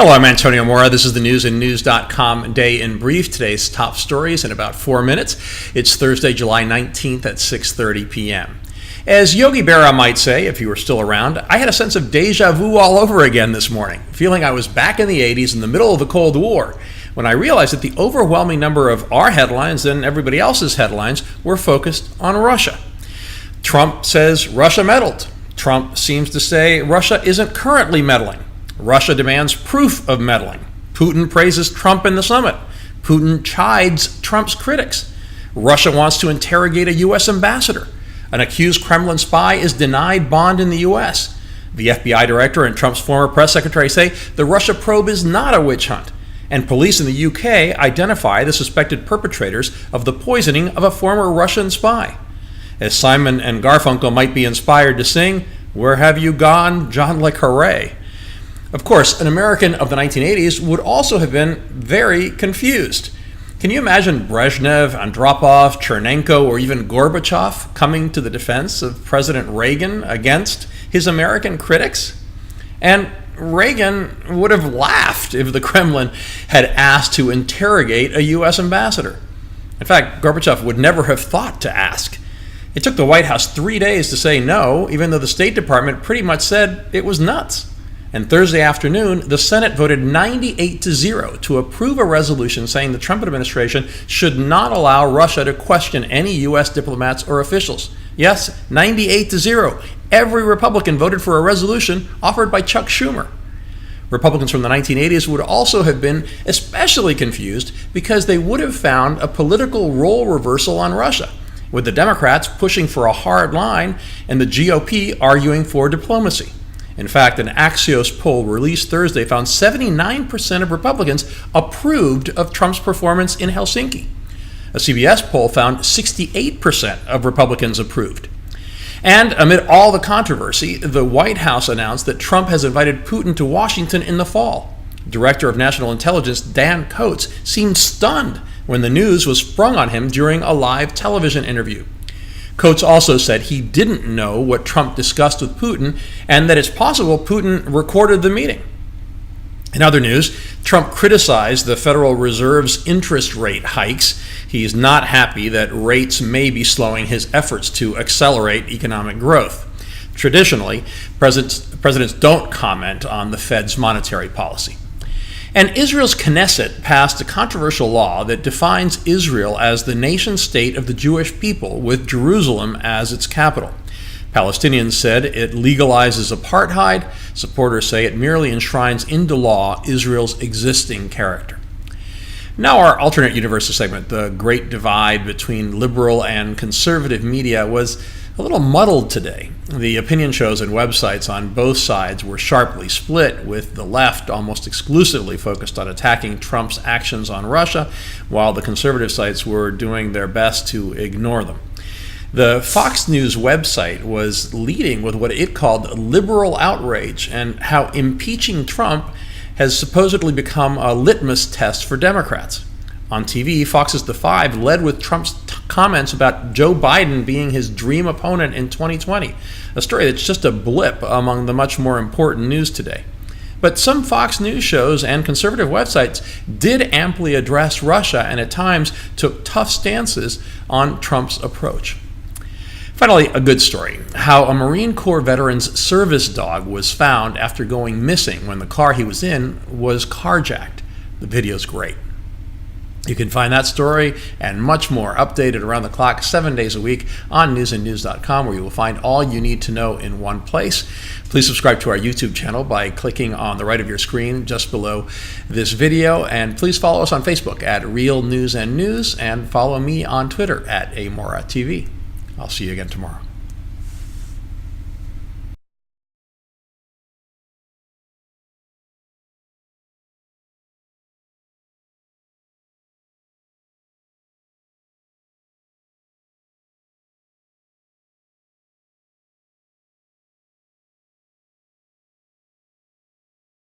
Hello, I'm Antonio Mora. This is the News and News.com Day in Brief. Today's top stories in about 4 minutes. It's Thursday, July 19th at 6:30 p.m. As Yogi Berra might say, if he were still around, I had a sense of deja vu all over again this morning, feeling I was back in the 80s in the middle of the Cold War, when I realized that the overwhelming number of our headlines and everybody else's headlines were focused on Russia. Trump says Russia meddled. Trump seems to say Russia isn't currently meddling. Russia demands proof of meddling. Putin praises Trump in the summit. Putin chides Trump's critics. Russia wants to interrogate a U.S. ambassador. An accused Kremlin spy is denied bond in the U.S. The FBI director and Trump's former press secretary say the Russia probe is not a witch hunt. And police in the U.K. identify the suspected perpetrators of the poisoning of a former Russian spy. As Simon and Garfunkel might be inspired to sing, "Where have you gone, John le Carré?" Of course, an American of the 1980s would also have been very confused. Can you imagine Brezhnev, Andropov, Chernenko, or even Gorbachev coming to the defense of President Reagan against his American critics? And Reagan would have laughed if the Kremlin had asked to interrogate a U.S. ambassador. In fact, Gorbachev would never have thought to ask. It took the White House 3 days to say no, even though the State Department pretty much said it was nuts. And Thursday afternoon, the Senate voted 98-0 to approve a resolution saying the Trump administration should not allow Russia to question any U.S. diplomats or officials. Yes, 98-0. Every Republican voted for a resolution offered by Chuck Schumer. Republicans from the 1980s would also have been especially confused because they would have found a political role reversal on Russia, with the Democrats pushing for a hard line and the GOP arguing for diplomacy. In fact, an Axios poll released Thursday found 79% of Republicans approved of Trump's performance in Helsinki. A CBS poll found 68% of Republicans approved. And amid all the controversy, the White House announced that Trump has invited Putin to Washington in the fall. Director of National Intelligence Dan Coats seemed stunned when the news was sprung on him during a live television interview. Coats also said he didn't know what Trump discussed with Putin and that it's possible Putin recorded the meeting. In other news, Trump criticized the Federal Reserve's interest rate hikes. He's not happy that rates may be slowing his efforts to accelerate economic growth. Traditionally, presidents don't comment on the Fed's monetary policy. And Israel's Knesset passed a controversial law that defines Israel as the nation-state of the Jewish people, with Jerusalem as its capital. Palestinians said it legalizes apartheid. Supporters say it merely enshrines into law Israel's existing character. Now our alternate universes segment, the great divide between liberal and conservative media, was a little muddled today. The opinion shows and websites on both sides were sharply split, with the left almost exclusively focused on attacking Trump's actions on Russia, while the conservative sites were doing their best to ignore them. The Fox News website was leading with what it called liberal outrage and how impeaching Trump has supposedly become a litmus test for Democrats. On TV, Fox's The Five led with Trump's comments about Joe Biden being his dream opponent in 2020, a story that's just a blip among the much more important news today. But some Fox News shows and conservative websites did amply address Russia and at times took tough stances on Trump's approach. Finally, a good story: how a Marine Corps veteran's service dog was found after going missing when the car he was in was carjacked. The video's great. You can find that story and much more updated around the clock 7 days a week on newsandnews.com, where you will find all you need to know in one place. Please subscribe to our YouTube channel by clicking on the right of your screen just below this video, and please follow us on Facebook at Real News and News, and follow me on Twitter at AMoraTV. I'll see you again tomorrow.